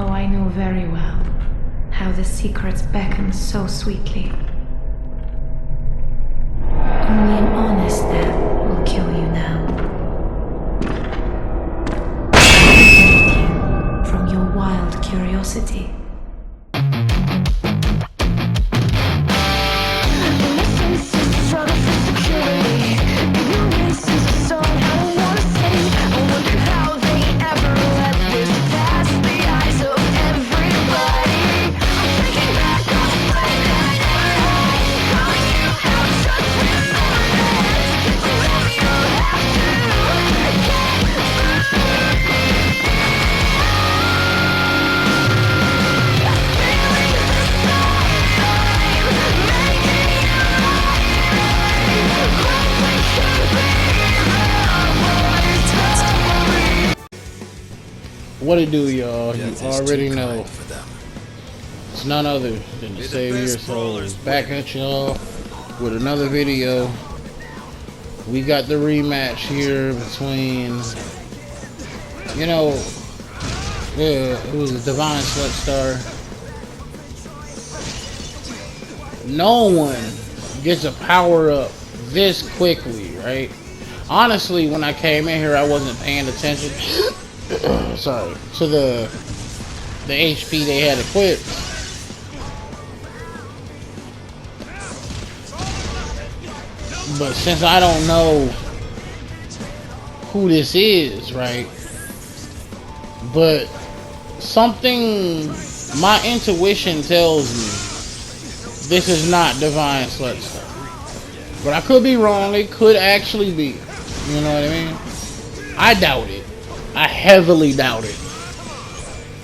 Oh, I know very well how the secrets beckon so sweetly. Only an honest death will kill you now. Protect you from your wild curiosity. What it do, y'all? You already know. It's none other than the Savior Souls back at y'all with another video. We got the rematch here between, you know, it was a Divine Slut Star. No one gets a power up this quickly, right? Honestly, when I came in here, I wasn't paying attention. Sorry, to the HP they had equipped. But since I don't know who this is, right? But something, my intuition tells me this is not Divine Slut Star. But I could be wrong, it could actually be. You know what I mean? I doubt it. I heavily doubt it.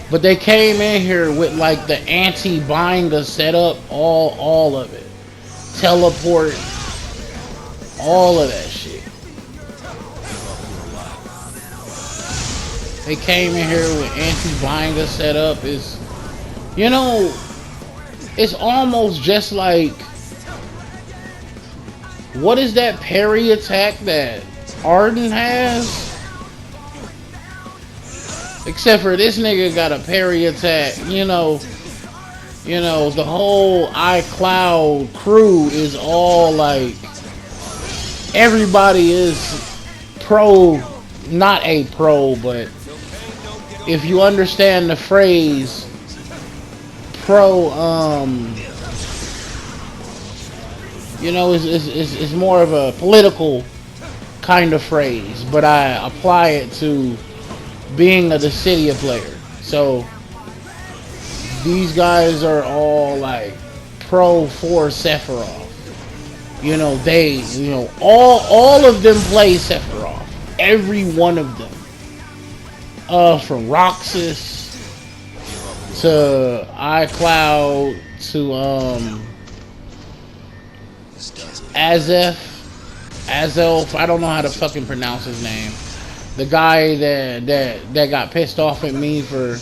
But they came in here with like the anti-binder setup, all of it. Teleport, all of that shit. They came in here with anti-binder setup. Is, you know, it's almost just like, what is that parry attack that Arden has? Except for this nigga got a parry attack, you know, the whole iCloud crew is all like, everybody is pro, not a pro, but if you understand the phrase pro, you know, it's more of a political kind of phrase, but I apply it to being a Dissidia player. So these guys are all like pro for Sephiroth. You know, they, you know, all of them play Sephiroth. Every one of them. From Roxas to iCloud to Azelf, I don't know how to fucking pronounce his name. The guy that got pissed off at me for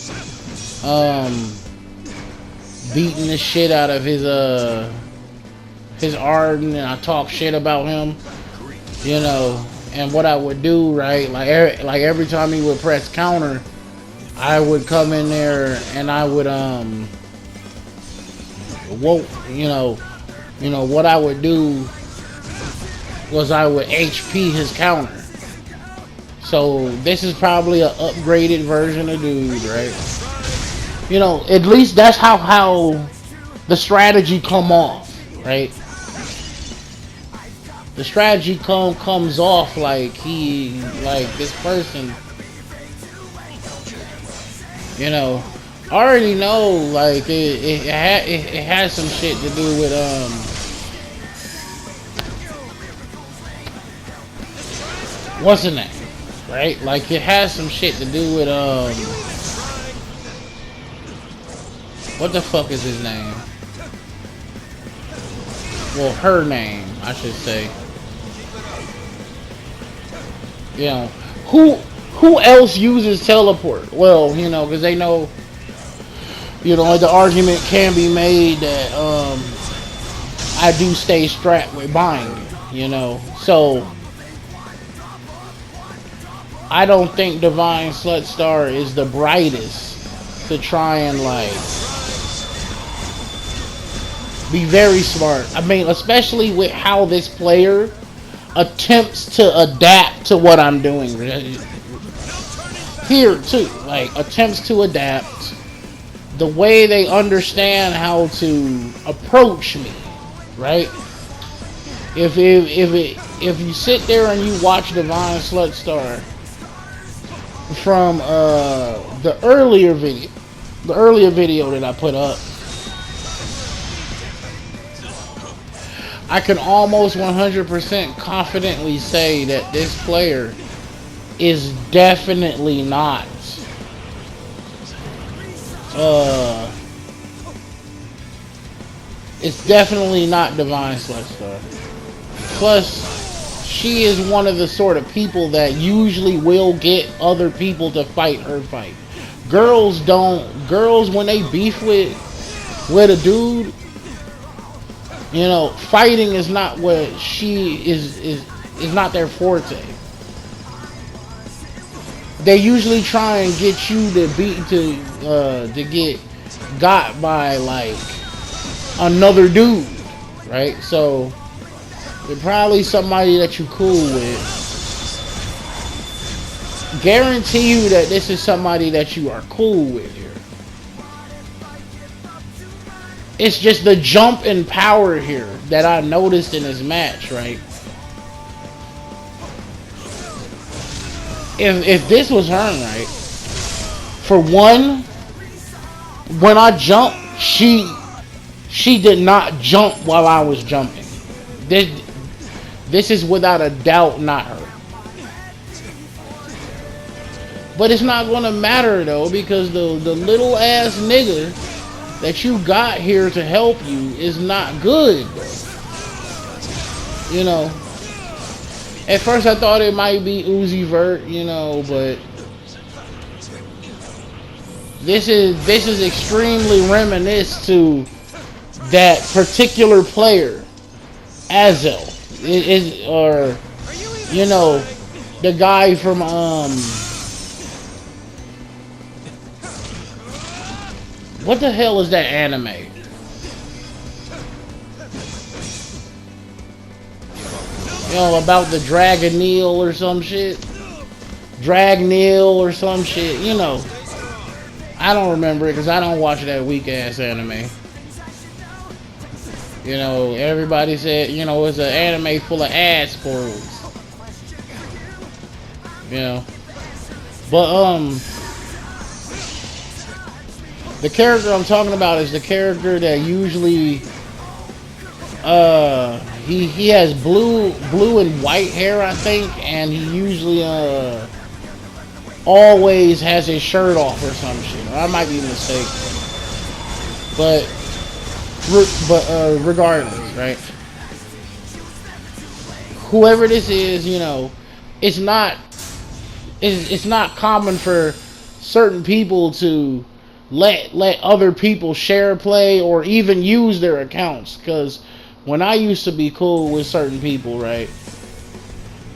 beating the shit out of his Arden, and I talk shit about him, you know. And what I would do, right, like every time he would press counter, I would come in there and I would what I would do was I would HP his counter. So this is probably an upgraded version of dude, right? You know, at least that's how the strategy come off, right? The strategy comes off like this person, you know, I already know, like it has some shit to do with what's the name, right? Like it has some shit to do with what the fuck is his name? Well, her name, I should say. You know, who else uses teleport? Well, you know, because they know, you know, the argument can be made that I do stay strapped with bind, you know. So I don't think Divine Slut Star is the brightest to try and like be very smart. I mean, especially with how this player attempts to adapt to what I'm doing here too. Like attempts to adapt, the way they understand how to approach me, right? If you sit there and you watch Divine Slutstar from the earlier video that I put up, I can almost 100% confidently say that this player is definitely not it's definitely not Divine Slutstar. Plus, she is one of the sort of people that usually will get other people to fight her fight. Girls when they beef with a dude, you know, fighting is not what she is not their forte. They usually try and get you to get got by like another dude, right? So they're probably somebody that you cool with. Guarantee you that this is somebody that you are cool with here. It's just the jump in power here that I noticed in this match, right? If this was her, right? For one, when I jumped, she did not jump while I was jumping. This is without a doubt not her. But it's not gonna matter though, because the little ass nigga that you got here to help you is not good though. You know. At first I thought it might be Uzi Vert, you know, but this is extremely reminiscent to that particular player, Azel. Or you know, the guy from what the hell is that anime? You know, about the Dragoneel or some shit. Dragneel or some shit, you know. I don't remember it because I don't watch that weak ass anime. You know, everybody said, you know, it's an anime full of ass pulls. You know. But the character I'm talking about is the character that usually he has blue and white hair, I think, and he usually always has his shirt off or some shit. Or I might be mistaken. But regardless, right? Whoever this is, you know, it's not common for certain people to let other people share play or even use their accounts. Because when I used to be cool with certain people, right,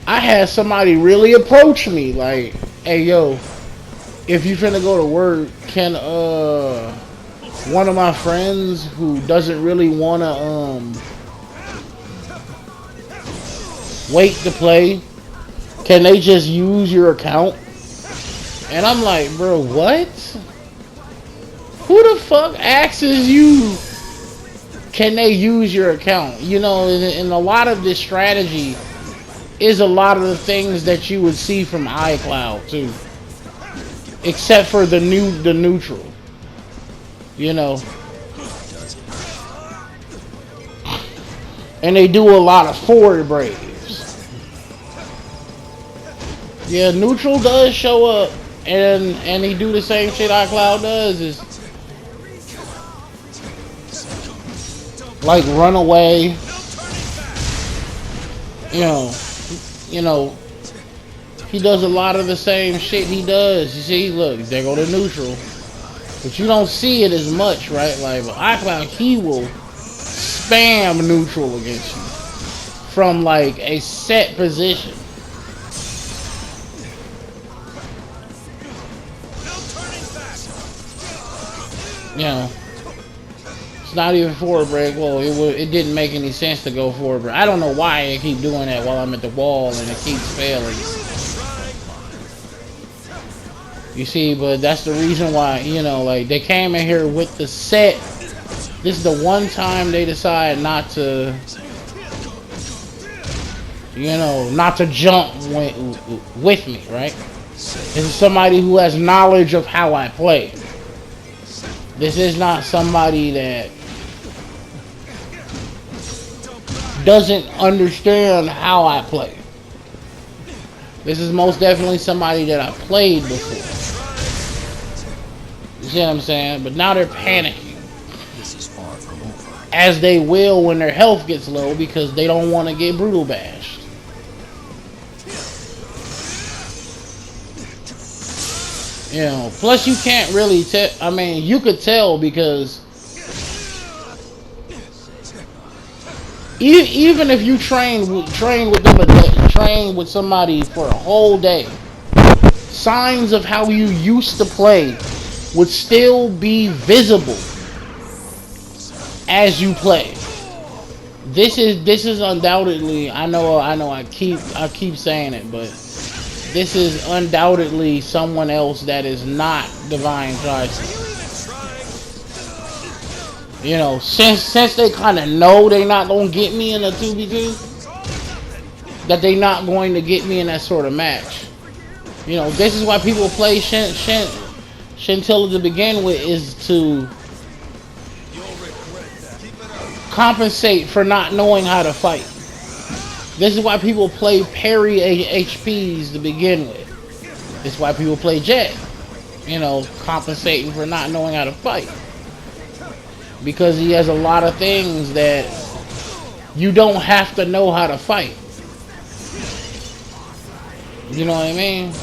I had somebody really approach me like, hey yo, if you finna go to work, can one of my friends who doesn't really wanna wait to play, can they just use your account? And I'm like, bro, what? Who the fuck asks you can they use your account? You know, and a lot of this strategy is a lot of the things that you would see from iCloud too, except for the neutral. You know, and they do a lot of forward braves. Yeah, neutral does show up, and he do the same shit iCloud does, is like run away. You know, he does a lot of the same shit he does. You see, look, there go the neutral. But you don't see it as much, right? Like, but iCloud, he will spam neutral against you from like a set position. You know, it's not even forward break. Well, it didn't make any sense to go forward break. I don't know why I keep doing that while I'm at the wall and it keeps failing. You see, but that's the reason why, you know, like, they came in here with the set. This is the one time they decide not to, you know, not to jump with me, right? This is somebody who has knowledge of how I play. This is not somebody that doesn't understand how I play. This is most definitely somebody that I played before. You see what I'm saying? But now they're panicking. As they will when their health gets low because they don't want to get brutal bashed. You know, plus you can't really tell. I mean, you could tell because even if you train with them a day, train with somebody for a whole day, signs of how you used to play would still be visible as you play. This is undoubtedly, I know I keep saying it, but this is undoubtedly someone else that is not Divine Triton. You know, since they kind of know they not gonna get me in a 2v2, that they not going to get me in that sort of match. You know, this is why people play Scintilla to begin with, is to compensate for not knowing how to fight. This is why people play parry HPs to begin with. This is why people play Jet. You know, compensating for not knowing how to fight. Because he has a lot of things that you don't have to know how to fight. You know what I mean?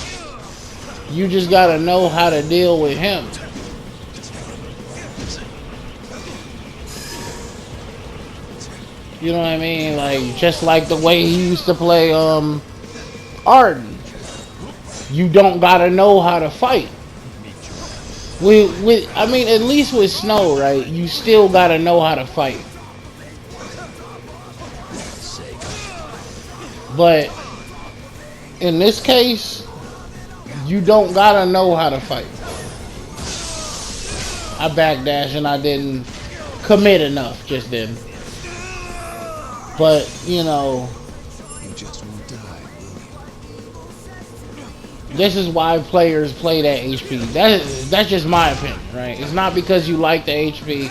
You just gotta know how to deal with him. You know what I mean? Like, just like the way he used to play Arden. You don't gotta know how to fight. I mean, at least with Snow, right? You still gotta know how to fight. But in this case, you don't gotta know how to fight. I backdashed and I didn't commit enough just then. But, you know, this is why players play that HP. That's just my opinion, right? It's not because you like the HP.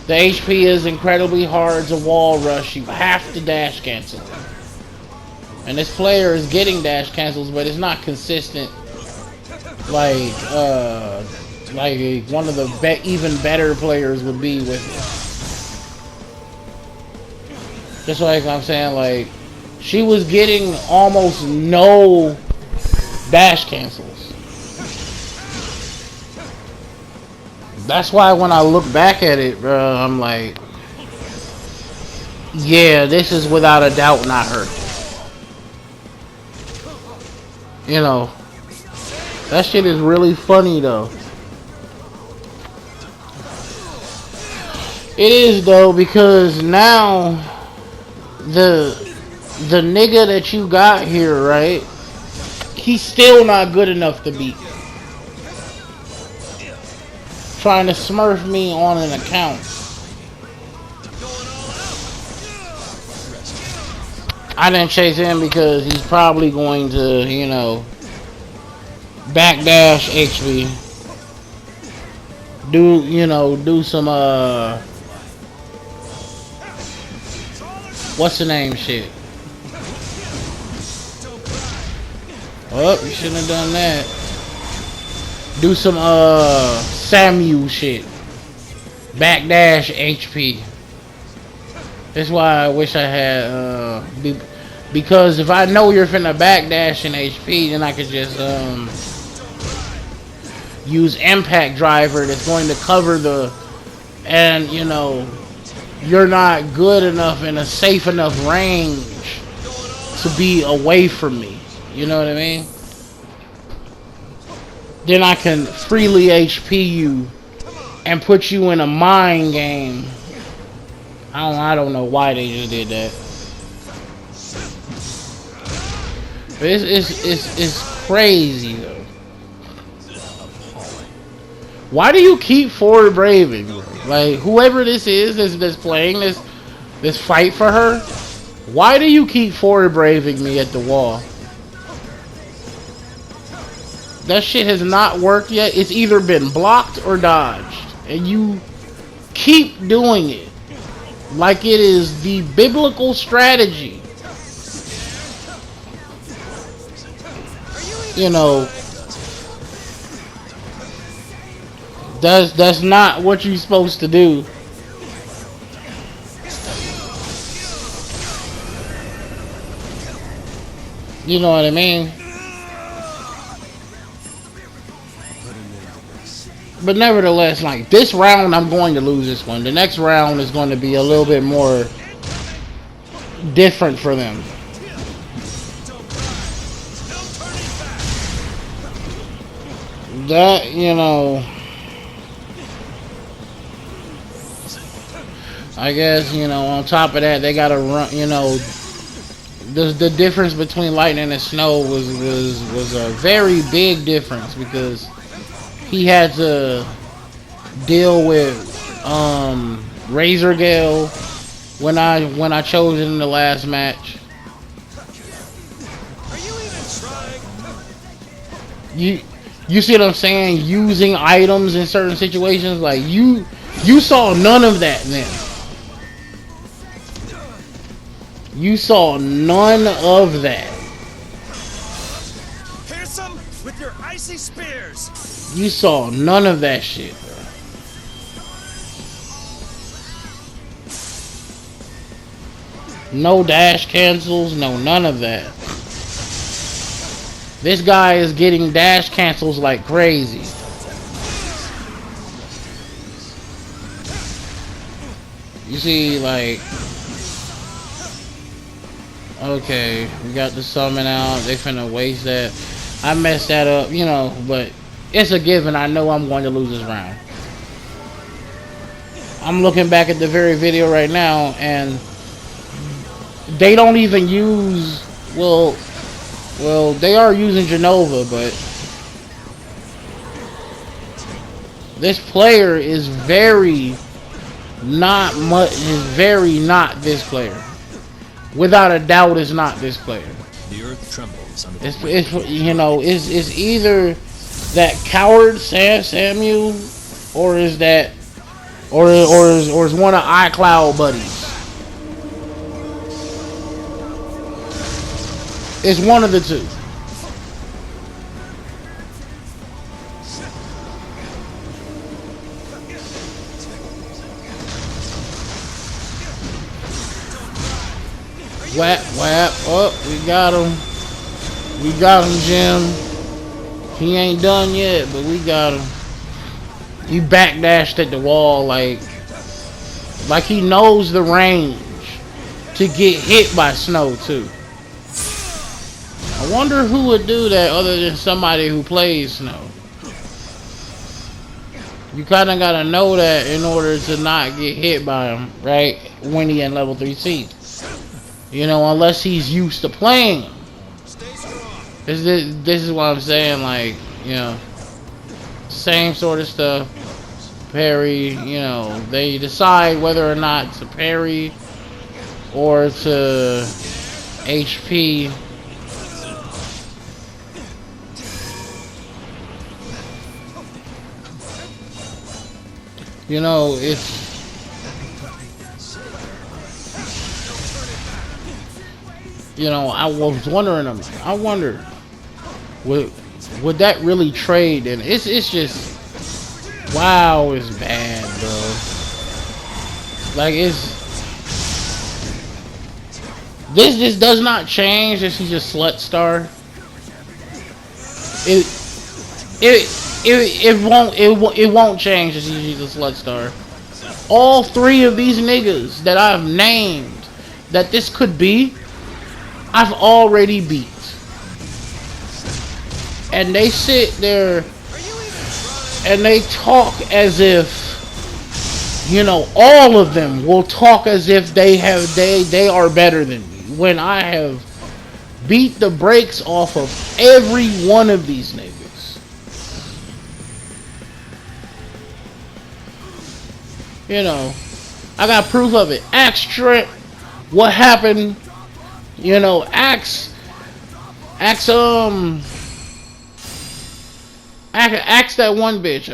The HP is incredibly hard to wall rush. You have to dash cancel. And this player is getting dash cancels, but it's not consistent. Like one of the even better players would be with it. Just like I'm saying, like, she was getting almost no dash cancels. That's why when I look back at it, bro, I'm like, yeah, this is without a doubt not her. You know, that shit is really funny though. It is though, because now the nigga that you got here, right? He's still not good enough to beat. Trying to smurf me on an account. I didn't chase him because he's probably going to, you know, backdash HP. Do some what's the name shit? Oh, you shouldn't have done that. Do some Samu shit. Backdash HP. That's why I wish I had because if I know you're finna backdash in HP, then I could just use impact driver that's going to cover and you know, you're not good enough in a safe enough range to be away from me. You know what I mean? Then I can freely HP you and put you in a mind game. I don't know why they just did that. But it's crazy though. Why do you keep forward braving? Like whoever this is that's playing this fight for her, why do you keep forward braving me at the wall? That shit has not worked yet. It's either been blocked or dodged. And you keep doing it. Like it is the biblical strategy. You know, that's not what you're supposed to do. You know what I mean? But nevertheless, like this round, I'm going to lose this one. The next round is going to be a little bit more different for them. That, you know, I guess, you know, on top of that, they gotta run, you know, the difference between lightning and snow was a very big difference because he had to deal with Razor Gale when I chose it in the last match. You see what I'm saying? Using items in certain situations, like you saw none of that then. You saw none of that. Pierce them with your icy spears. You saw none of that shit, bro. No dash cancels, no none of that. This guy is getting dash cancels like crazy. You see, like, okay, we got the summon out. They finna waste that. I messed that up, you know, but it's a given. I know I'm going to lose this round. I'm looking back at the very video right now, and they don't even use, well, they are using Genova, but this player is very not this player. Without a doubt, is not this player. The earth trembles under It's you know, it's either that coward Samuel, or is that, or is one of iCloud buddies. It's one of the two. Whap, whap. Oh, we got him. We got him, Jim. He ain't done yet, but we got him. He backdashed at the wall like he knows the range to get hit by snow, too. I wonder who would do that other than somebody who plays snow. You kind of got to know that in order to not get hit by him, right? When he in level 3C. You know, unless he's used to playing him. This is what I'm saying, like, you know, same sort of stuff. Parry, you know, they decide whether or not to parry or to HP. You know, it's, you know, I was wondering, I wonder, would that really trade? And it's just, wow, it's bad, bro. Like, this does not change. This is just slut star. It won't change if she's a slut star. All three of these niggas that I've named that this could be, I've already beat. And they sit there and they talk as if, you know, all of them will talk as if they are better than me, when I have beat the brakes off of every one of these niggas. You know, I got proof of it. Ask Trent what happened. You know, ask that one bitch,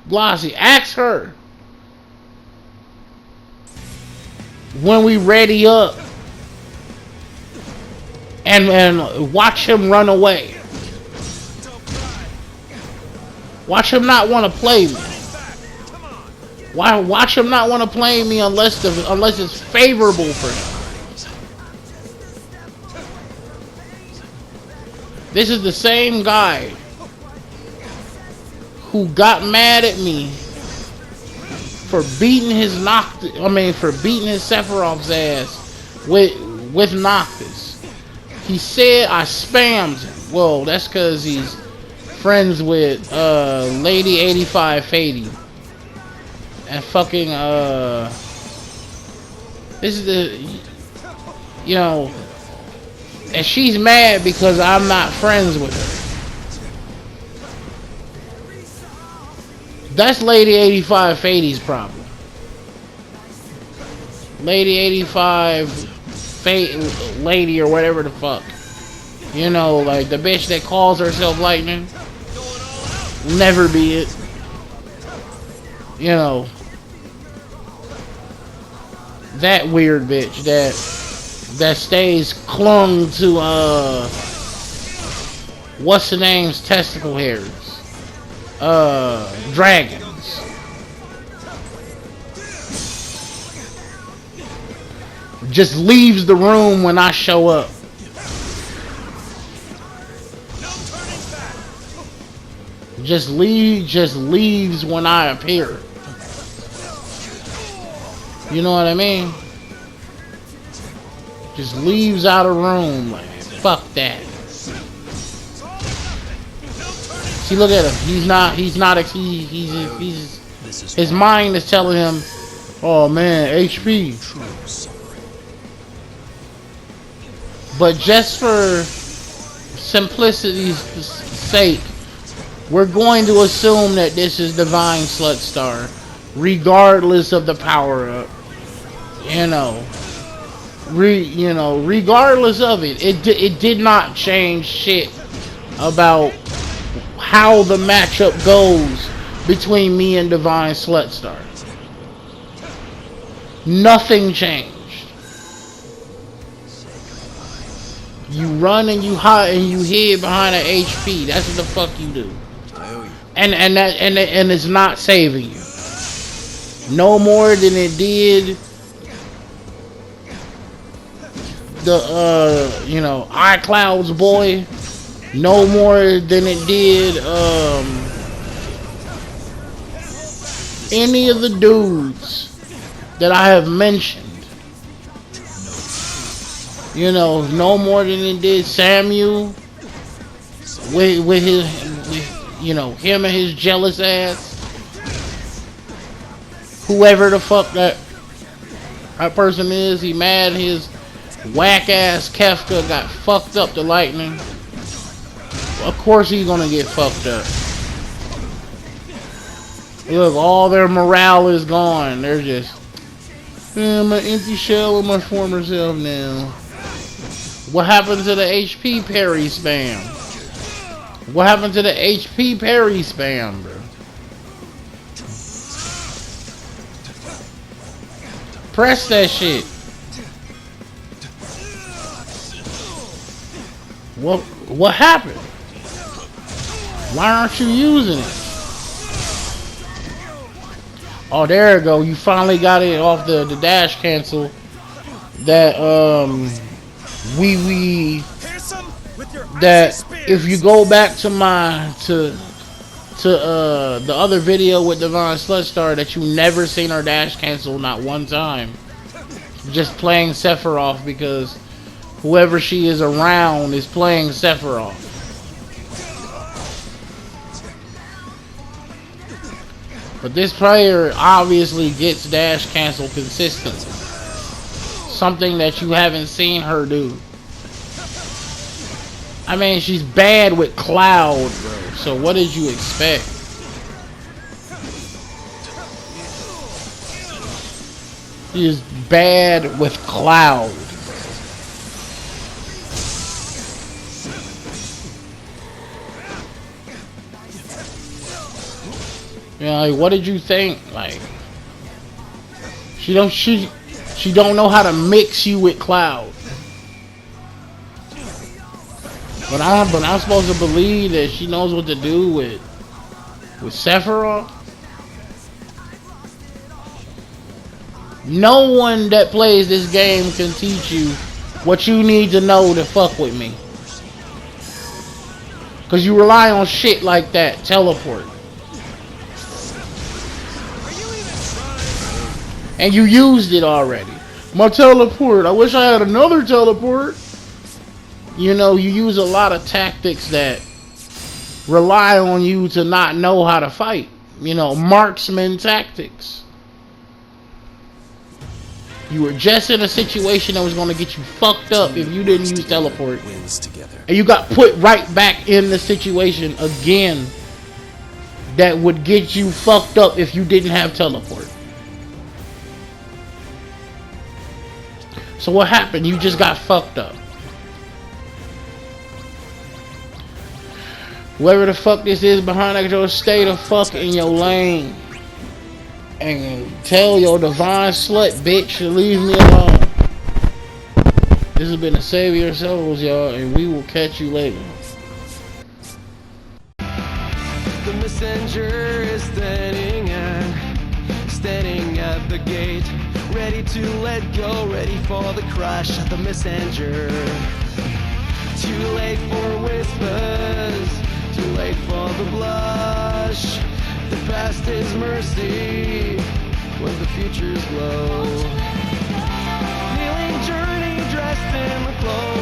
Blasi. Ask her when we ready up and watch him run away. Watch him not want to play me. Why? Watch him not want to play me unless it's favorable for him. This is the same guy who got mad at me for beating his Sephiroth's ass with Noctis. He said I spammed him. Well, that's because he's friends with Lady 8580 and fucking this is the, you know, and she's mad because I'm not friends with her. That's Lady 8580's problem. Lady 85 lady or whatever the fuck. You know, like the bitch that calls herself Lightning. Never be it. You know, that weird bitch that stays clung to what's the name's testicle hairs. Dragons. Just leaves the room when I show up. Just leaves when I appear. You know what I mean? Just leaves out of room. Like, fuck that. See, look at him. He's his mind is telling him, oh man, HP. But just for simplicity's sake, we're going to assume that this is Divine Slut Star, regardless of the power up. You know, regardless of it, it did not change shit about how the matchup goes between me and Divine Slut Star. Nothing changed. You run and you hide and you hid behind an HP. That's what the fuck you do. And it's not saving you. No more than it did the you know, iCloud's boy. No more than it did any of the dudes that I have mentioned. You know, no more than it did Samuel with his, you know, him and his jealous ass. Whoever the fuck that person is, he mad his whack ass Kefka got fucked up to Lightning. Of course he's gonna get fucked up. Look, all their morale is gone. They're just, I'm an empty shell of my former self now. What happened to the HP parry spam? What happened to the HP parry spam, bro? Press that shit. What happened? Why aren't you using it? Oh, there you go. You finally got it off the dash cancel. That that if you go back to my the other video with Divine Slut Star, that you never seen her dash cancel not one time. Just playing Sephiroth because whoever she is around is playing Sephiroth. But this player obviously gets dash cancel consistently. Something that you haven't seen her do. I mean, she's bad with Cloud, bro. So what did you expect? She is bad with Cloud. You know, like, what did you think? Like, she don't know how to mix you with Cloud. But I'm supposed to believe that she knows what to do with Sephiroth. No one that plays this game can teach you what you need to know to fuck with me. Cause you rely on shit like that, teleport. And you used it already. My teleport. I wish I had another teleport. You know, you use a lot of tactics that rely on you to not know how to fight. You know, marksman tactics. You were just in a situation that was going to get you fucked up if you didn't use teleport. And you got put right back in the situation again that would get you fucked up if you didn't have teleport. So what happened? You just got fucked up. Whoever the fuck this is behind that controller, stay the fuck in your lane. And tell your divine slut bitch to leave me alone. This has been the Savior of Souls, y'all, and we will catch you later. The messenger is standing at the gate, ready to let go, ready for the crush of the messenger. Too late for whispers, too late for the blush. The past is mercy when the future's glow. Healing journey dressed in the clothes